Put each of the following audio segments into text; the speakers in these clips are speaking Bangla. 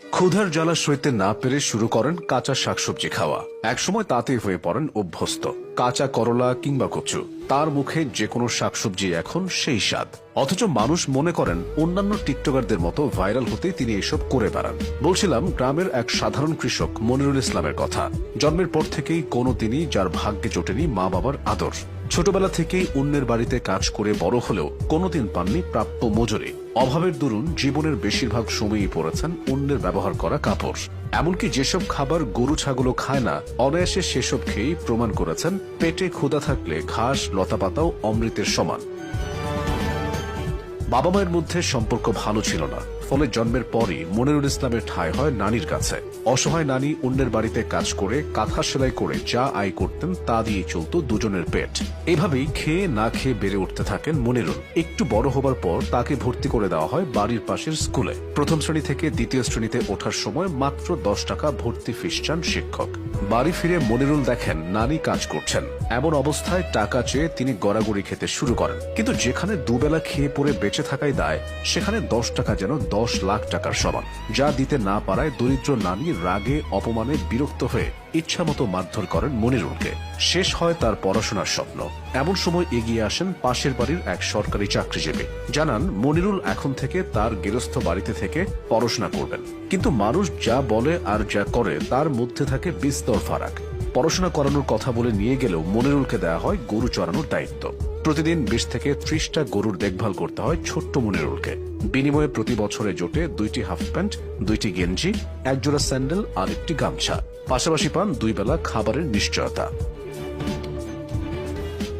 ক্ষুধার জ্বালা সইতে না পেরে শুরু করেন কাঁচা শাকসবজি খাওয়া। একসময় তাতেই হয়ে পড়েন অভ্যস্ত। কাঁচা করলা কিংবা কচু, তার মুখে যে কোনো শাকসবজি এখন সেই স্বাদ। অথচ মানুষ মনে করেন অন্যান্য টিকটকারদের মতো ভাইরাল হতেই তিনি এসব করে বেড়ান। বলছিলাম গ্রামের এক সাধারণ কৃষক মনিরুল ইসলামের কথা। জন্মের পর থেকেই কোনো দিনই যার ভাগ্যে জোটেনি মা বাবার আদর। ছোটবেলা থেকেই অন্যের বাড়িতে কাজ করে বড় হলেও কোনোদিন পাননি প্রাপ্য মজুরি। অভাবের দরুন জীবনের বেশিরভাগ সময়ই পড়েছেন অন্যের ব্যবহার করা কাপড়। এমনকি যেসব খাবার গরু ছাগলও খায় না, অনায়াসে সেসব খেয়েই প্রমাণ করেছেন পেটে ক্ষুধা থাকলে ঘাস লতাপাতাও অমৃতের সমান। বাবা মায়ের মধ্যে সম্পর্ক ভালো ছিল না, ফলে জন্মের পরই মনিরুল ইসলামের ঠাঁই হয় নানির কাছে। অসহায় নানি অন্যের বাড়িতে কাজ করে কাঁথা সেলাই করে যা আয় করতেন তা দিয়ে চলত দুজনের পেট। এভাবেই খেয়ে না খেয়ে বেড়ে উঠতে থাকেন মনিরুল। একটু বড় হবার পর তাকে ভর্তি করে দেওয়া হয় বাড়ির পাশের স্কুলে। প্রথম শ্রেণী থেকে দ্বিতীয় শ্রেণীতে ওঠার সময় মাত্র 10 টাকা ভর্তি ফিস চান শিক্ষক। বাড়ি ফিরে মনিরুল দেখেন নানি কাজ করছেন। এমন অবস্থায় টাকা চেয়ে তিনি গড়াগড়ি খেতে শুরু করেন। কিন্তু যেখানে দুবেলা খেয়ে পরে বেঁচে থাকাই দায়, সেখানে 10 টাকা যেন 10 লাখ টাকার সমান। যা দিতে না পারায় দরিদ্র নানি রাগে অপমানে বিরক্ত হয়ে ইচ্ছামতো মারধর করেন মনিরুলকে। শেষ হয় তার পড়াশোনার স্বপ্ন। এমন সময় এগিয়ে আসেন পাশের বাড়ির এক সরকারি চাকরিজীবী। জানান মনিরুল এখন থেকে তার গেরস্থ বাড়িতে থেকে পড়াশোনা করবেন। কিন্তু মানুষ যা বলে আর যা করে তার মধ্যে থাকে বিস্তর ফারাক। পড়াশোনা করানোর কথা বলে নিয়ে গেলেও মনিরুলকে দেওয়া হয় গরু চড়ানোর দায়িত্ব। প্রতিদিন 20 থেকে 30টা গরুর দেখভাল করতে হয় ছোট্ট মনিরুলকে। বিনিময়ে প্রতি বছরে জোটে 2টি হাফ প্যান্ট, 2টি গেঞ্জি, 1 জোড়া স্যান্ডেল আর 1টি গামছা। পাশাপাশি পান 2 বেলা খাবারের নিশ্চয়তা।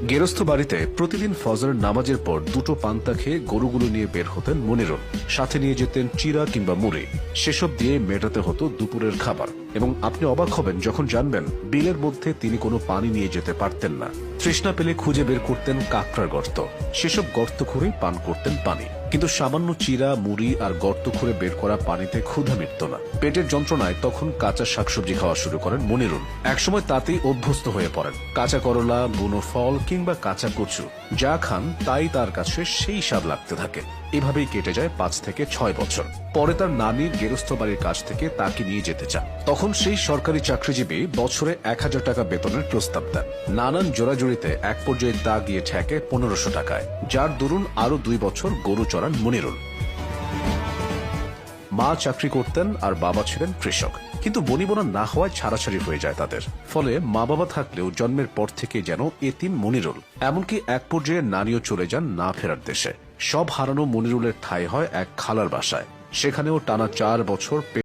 গেরস্থ বাড়িতে প্রতিদিন ফজরের নামাজের পর 2টো পান্তা খেয়ে গরুগুলো নিয়ে বের হতেন মনিরুল। সাথে নিয়ে যেতেন চিরা কিংবা মুড়ি। সেসব দিয়ে মেটাতে হতো দুপুরের খাবার। এবং আপনি অবাক হবেন যখন জানবেন বিলের মধ্যে তিনি কোনো পানি নিয়ে যেতে পারতেন না। তৃষ্ণা পেলে খুঁজে বের করতেন কাঁকড়ার গর্ত। সেসব গর্ত খুঁড়েই পান করতেন পানি। কিন্তু সামান্য চিরা মুড়ি আর গর্ত খুঁড়ে বের করা পানিতে ক্ষুধা মিটত না। পেটের যন্ত্রণায় তখন কাঁচা শাকসবজি খাওয়া শুরু করেন মনিরুল। একসময় তাতেই অভ্যস্ত হয়ে পড়েন। কাঁচা করলা, বুনো ফল কিংবা কাঁচা কচু যা খান তাই তার কাছে সেই স্বাদ লাগতে থাকে। এভাবেই কেটে যায় 5 থেকে 6 বছর। পরে তার নানির গেরস্থ বাড়ির কাছ থেকে তাকে নিয়ে যেতে চান। তখন সেই সরকারি চাকরিজীবী বছরে 1000 টাকা বেতনের প্রস্তাব দেন। নানান জোড়াজুড়িতে এক পর্যায়ে তা গিয়ে ঠেকে 1500 টাকায়, যার দরুন আরো 2 বছর গরু চড়ান মনিরুল। মা চাকরি করতেন আর বাবা ছিলেন কৃষক। কিন্তু বনিবনা না হওয়ায় ছাড়াছাড়ি হয়ে যায় তাদের। ফলে মা বাবা থাকলেও জন্মের পর থেকে যেন এতিম মনিরুল। এমনকি এক পর্যায়ে নানিও চলে যান না ফেরার দেশে। সব হারানো মনিরুলের ঠাঁই হয় এক খালার বাসায়। সেখানেও টানা 4 বছর